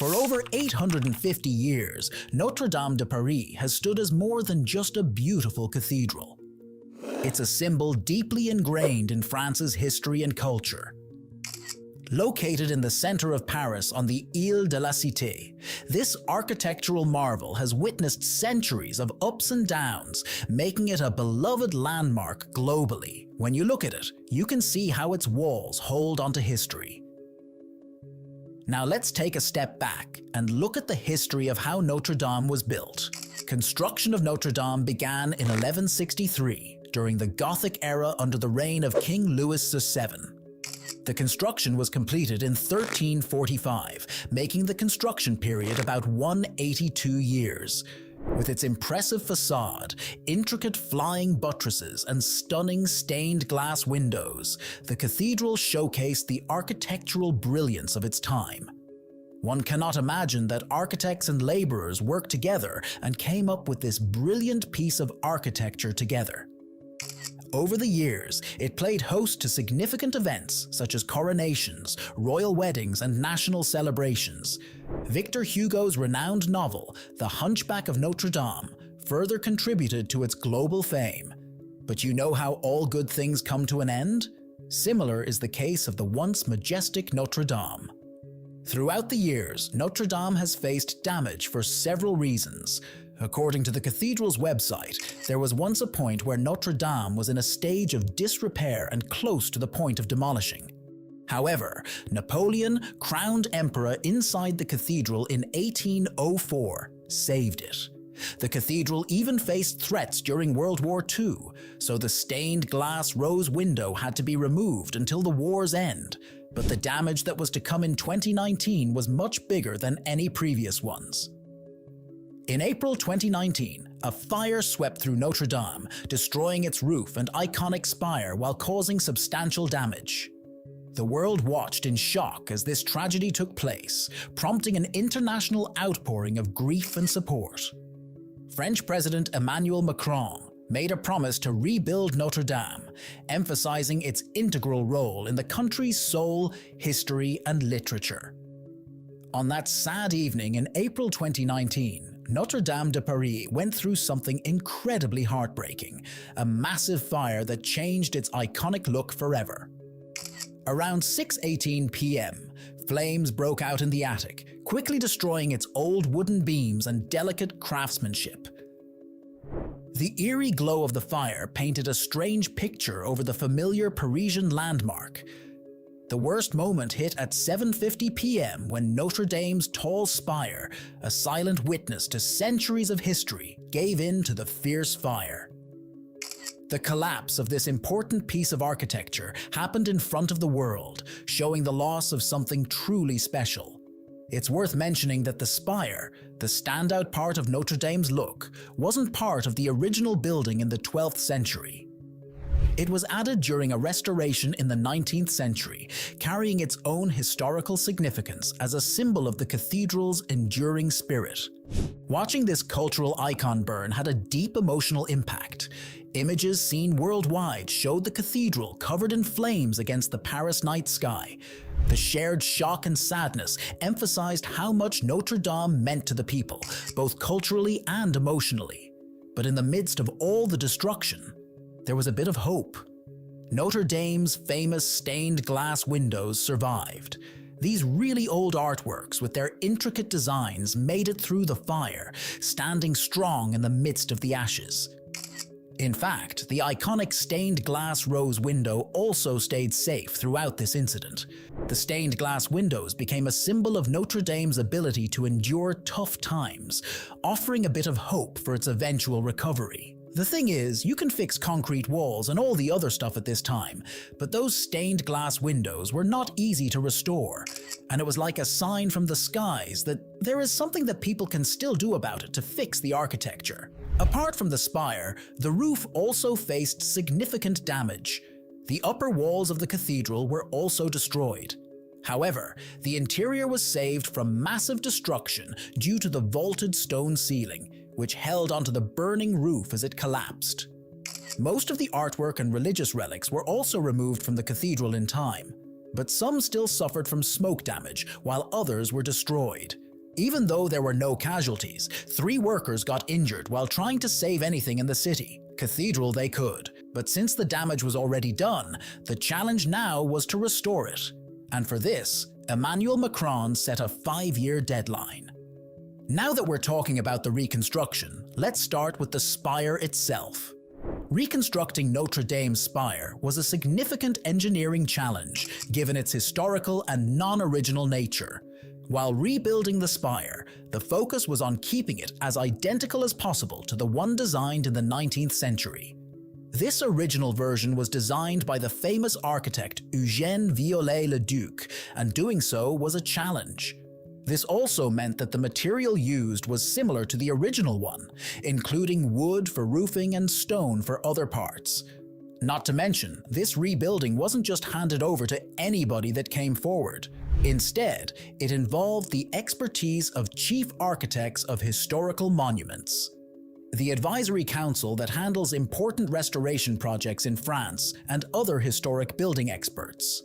For over 850 years, Notre Dame de Paris has stood as more than just a beautiful cathedral. It's a symbol deeply ingrained in France's history and culture. Located in the center of Paris on the Île de la Cité, this architectural marvel has witnessed centuries of ups and downs, making it a beloved landmark globally. When you look at it, you can see how its walls hold onto history. Now let's take a step back and look at the history of how Notre Dame was built. Construction of Notre Dame began in 1163, during the Gothic era under the reign of King Louis VII. The construction was completed in 1345, making the construction period about 182 years. With its impressive facade, intricate flying buttresses, and stunning stained glass windows, the cathedral showcased the architectural brilliance of its time. One cannot imagine that architects and laborers worked together and came up with this brilliant piece of architecture together. Over the years, it played host to significant events such as coronations, royal weddings, and national celebrations. Victor Hugo's renowned novel, The Hunchback of Notre Dame, further contributed to its global fame. But you know how all good things come to an end? Similar is the case of the once majestic Notre Dame. Throughout the years, Notre Dame has faced damage for several reasons. According to the cathedral's website, there was once a point where Notre Dame was in a stage of disrepair and close to the point of demolishing. However, Napoleon, crowned emperor inside the cathedral in 1804, saved it. The cathedral even faced threats during World War II, so the stained glass rose window had to be removed until the war's end. But the damage that was to come in 2019 was much bigger than any previous ones. In April 2019, a fire swept through Notre Dame, destroying its roof and iconic spire while causing substantial damage. The world watched in shock as this tragedy took place, prompting an international outpouring of grief and support. French President Emmanuel Macron made a promise to rebuild Notre Dame, emphasizing its integral role in the country's soul, history, and literature. On that sad evening in April 2019, Notre Dame de Paris went through something incredibly heartbreaking, a massive fire that changed its iconic look forever. Around 6:18 p.m., flames broke out in the attic, quickly destroying its old wooden beams and delicate craftsmanship. The eerie glow of the fire painted a strange picture over the familiar Parisian landmark. The worst moment hit at 7:50 p.m. when Notre Dame's tall spire, a silent witness to centuries of history, gave in to the fierce fire. The collapse of this important piece of architecture happened in front of the world, showing the loss of something truly special. It's worth mentioning that the spire, the standout part of Notre Dame's look, wasn't part of the original building in the 12th century. It was added during a restoration in the 19th century, carrying its own historical significance as a symbol of the cathedral's enduring spirit. Watching this cultural icon burn had a deep emotional impact. Images seen worldwide showed the cathedral covered in flames against the Paris night sky. The shared shock and sadness emphasized how much Notre Dame meant to the people, both culturally and emotionally. But in the midst of all the destruction, there was a bit of hope. Notre Dame's famous stained glass windows survived. These really old artworks with their intricate designs made it through the fire, standing strong in the midst of the ashes. In fact, the iconic stained glass rose window also stayed safe throughout this incident. The stained glass windows became a symbol of Notre Dame's ability to endure tough times, offering a bit of hope for its eventual recovery. The thing is, you can fix concrete walls and all the other stuff at this time, but those stained glass windows were not easy to restore, and it was like a sign from the skies that there is something that people can still do about it to fix the architecture. Apart from the spire, the roof also faced significant damage. The upper walls of the cathedral were also destroyed. However, the interior was saved from massive destruction due to the vaulted stone ceiling, which held onto the burning roof as it collapsed. Most of the artwork and religious relics were also removed from the cathedral in time, but some still suffered from smoke damage while others were destroyed. Even though there were no casualties, 3 workers got injured while trying to save anything in the city. Cathedral they could, but since the damage was already done, the challenge now was to restore it. And for this, Emmanuel Macron set a 5-year deadline. Now that we're talking about the reconstruction, let's start with the spire itself. Reconstructing Notre Dame's spire was a significant engineering challenge given its historical and non-original nature. While rebuilding the spire, the focus was on keeping it as identical as possible to the one designed in the 19th century. This original version was designed by the famous architect Eugène Viollet-le-Duc, and doing so was a challenge. This also meant that the material used was similar to the original one, including wood for roofing and stone for other parts. Not to mention, this rebuilding wasn't just handed over to anybody that came forward. Instead, it involved the expertise of chief architects of historical monuments, the advisory council that handles important restoration projects in France, and other historic building experts.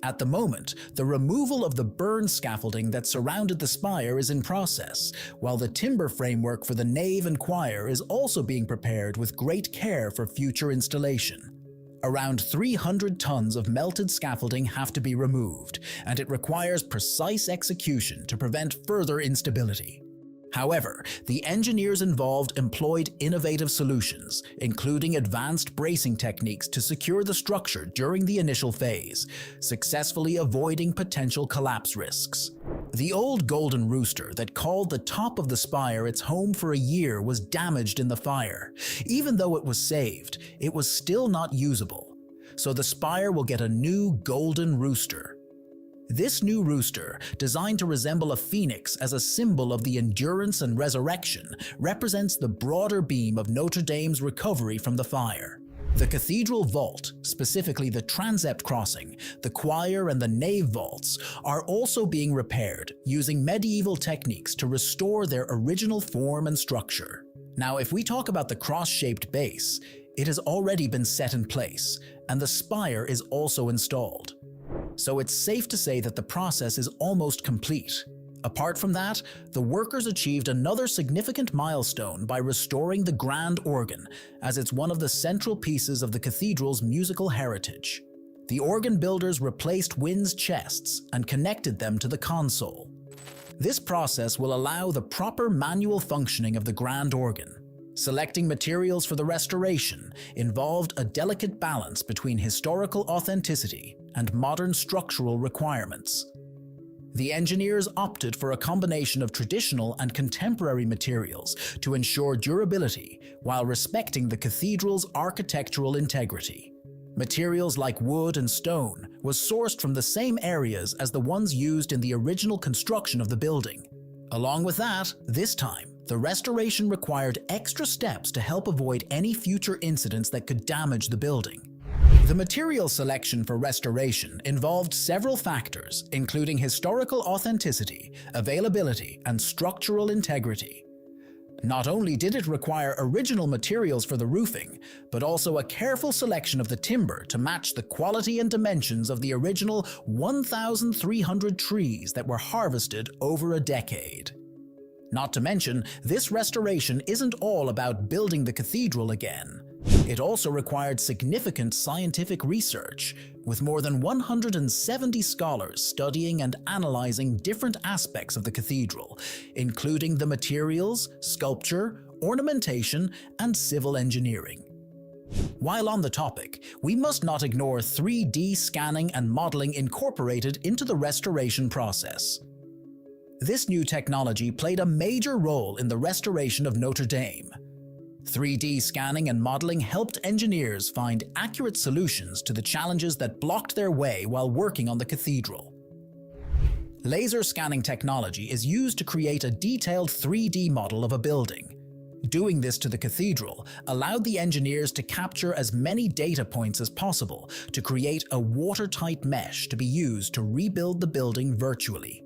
At the moment, the removal of the burn scaffolding that surrounded the spire is in process, while the timber framework for the nave and choir is also being prepared with great care for future installation. Around 300 tons of melted scaffolding have to be removed, and it requires precise execution to prevent further instability. However, the engineers involved employed innovative solutions, including advanced bracing techniques to secure the structure during the initial phase, successfully avoiding potential collapse risks. The old golden rooster that called the top of the spire its home for a year was damaged in the fire. Even though it was saved, it was still not usable. So the spire will get a new golden rooster. This new rooster, designed to resemble a phoenix as a symbol of the endurance and resurrection, represents the broader beam of Notre Dame's recovery from the fire. The cathedral vault, specifically the transept crossing, the choir and the nave vaults, are also being repaired using medieval techniques to restore their original form and structure. Now, if we talk about the cross-shaped base, it has already been set in place, and the spire is also installed. So it's safe to say that the process is almost complete. Apart from that, the workers achieved another significant milestone by restoring the grand organ, as it's one of the central pieces of the cathedral's musical heritage. The organ builders replaced winds chests and connected them to the console. This process will allow the proper manual functioning of the grand organ. Selecting materials for the restoration involved a delicate balance between historical authenticity and modern structural requirements. The engineers opted for a combination of traditional and contemporary materials to ensure durability while respecting the cathedral's architectural integrity. Materials like wood and stone was sourced from the same areas as the ones used in the original construction of the building. Along with that, this time, the restoration required extra steps to help avoid any future incidents that could damage the building. The material selection for restoration involved several factors, including historical authenticity, availability, and structural integrity. Not only did it require original materials for the roofing, but also a careful selection of the timber to match the quality and dimensions of the original 1,300 trees that were harvested over a decade. Not to mention, this restoration isn't all about building the cathedral again. It also required significant scientific research, with more than 170 scholars studying and analyzing different aspects of the cathedral, including the materials, sculpture, ornamentation, and civil engineering. While on the topic, we must not ignore 3D scanning and modeling incorporated into the restoration process. This new technology played a major role in the restoration of Notre Dame. 3D scanning and modeling helped engineers find accurate solutions to the challenges that blocked their way while working on the cathedral. Laser scanning technology is used to create a detailed 3D model of a building. Doing this to the cathedral allowed the engineers to capture as many data points as possible to create a watertight mesh to be used to rebuild the building virtually.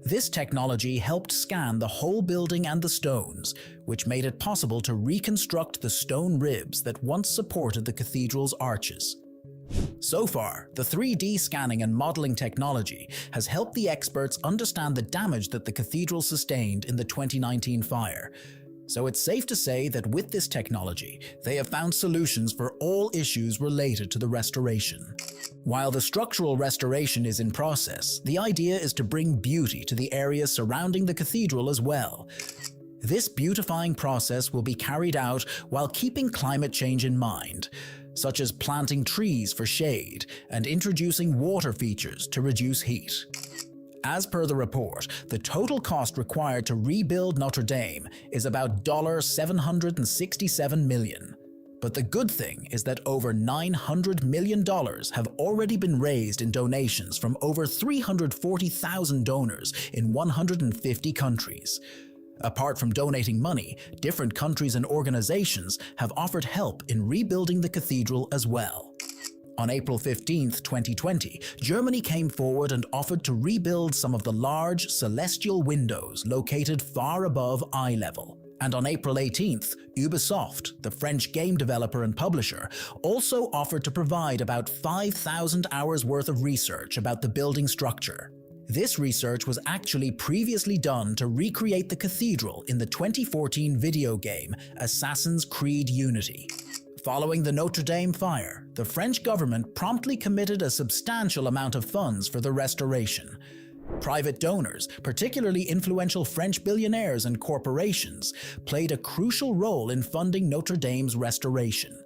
This technology helped scan the whole building and the stones, which made it possible to reconstruct the stone ribs that once supported the cathedral's arches. So far, the 3D scanning and modeling technology has helped the experts understand the damage that the cathedral sustained in the 2019 fire. So it's safe to say that with this technology, they have found solutions for all issues related to the restoration. While the structural restoration is in process, the idea is to bring beauty to the areas surrounding the cathedral as well. This beautifying process will be carried out while keeping climate change in mind, such as planting trees for shade and introducing water features to reduce heat. As per the report, the total cost required to rebuild Notre Dame is about $767 million. But the good thing is that over $900 million have already been raised in donations from over 340,000 donors in 150 countries. Apart from donating money, different countries and organizations have offered help in rebuilding the cathedral as well. On April 15, 2020, Germany came forward and offered to rebuild some of the large celestial windows located far above eye level. And on April 18th, Ubisoft, the French game developer and publisher, also offered to provide about 5,000 hours worth of research about the building structure. This research was actually previously done to recreate the cathedral in the 2014 video game Assassin's Creed Unity. Following the Notre Dame fire, the French government promptly committed a substantial amount of funds for the restoration. Private donors, particularly influential French billionaires and corporations, played a crucial role in funding Notre Dame's restoration.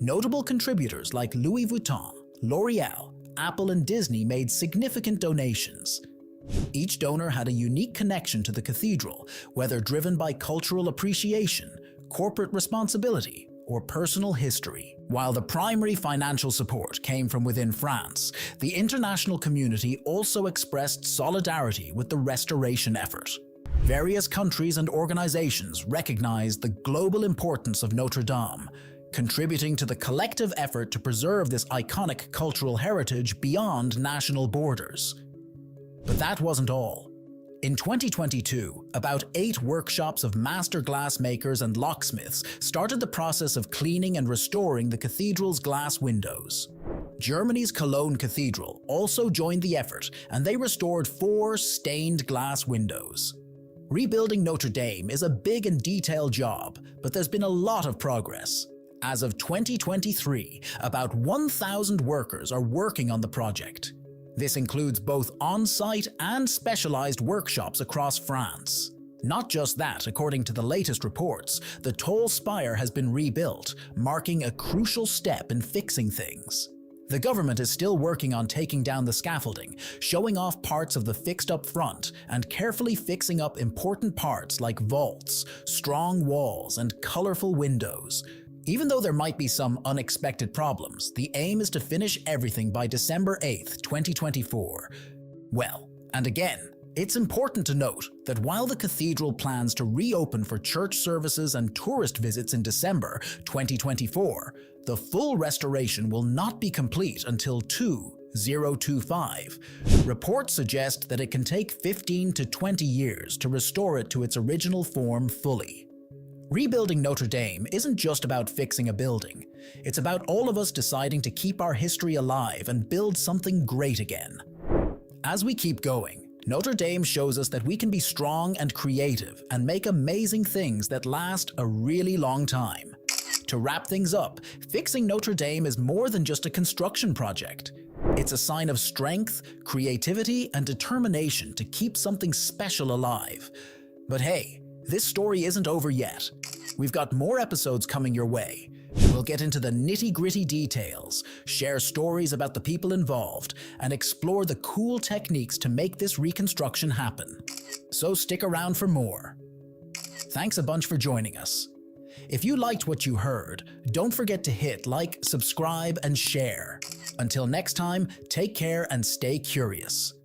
Notable contributors like Louis Vuitton, L'Oreal, Apple and Disney made significant donations. Each donor had a unique connection to the cathedral, whether driven by cultural appreciation, corporate responsibility, or personal history. While the primary financial support came from within France, the international community also expressed solidarity with the restoration effort. Various countries and organizations recognized the global importance of Notre Dame, contributing to the collective effort to preserve this iconic cultural heritage beyond national borders. But that wasn't all. In 2022, about 8 workshops of master glass makers and locksmiths started the process of cleaning and restoring the cathedral's glass windows. Germany's Cologne Cathedral also joined the effort, and they restored 4 stained glass windows. Rebuilding Notre Dame is a big and detailed job, but there's been a lot of progress. As of 2023, about 1,000 workers are working on the project. This includes both on-site and specialized workshops across France. Not just that, according to the latest reports, the tall spire has been rebuilt, marking a crucial step in fixing things. The government is still working on taking down the scaffolding, showing off parts of the fixed up front, and carefully fixing up important parts like vaults, strong walls, and colorful windows. Even though there might be some unexpected problems, the aim is to finish everything by December 8, 2024. Well, and again, it's important to note that while the cathedral plans to reopen for church services and tourist visits in December 2024, the full restoration will not be complete until 2025. Reports suggest that it can take 15 to 20 years to restore it to its original form fully. Rebuilding Notre Dame isn't just about fixing a building. It's about all of us deciding to keep our history alive and build something great again. As we keep going, Notre Dame shows us that we can be strong and creative and make amazing things that last a really long time. To wrap things up, fixing Notre Dame is more than just a construction project. It's a sign of strength, creativity, and determination to keep something special alive. But hey, this story isn't over yet. We've got more episodes coming your way. We'll get into the nitty-gritty details, share stories about the people involved, and explore the cool techniques to make this reconstruction happen. So stick around for more. Thanks a bunch for joining us. If you liked what you heard, don't forget to hit like, subscribe, and share. Until next time, take care and stay curious.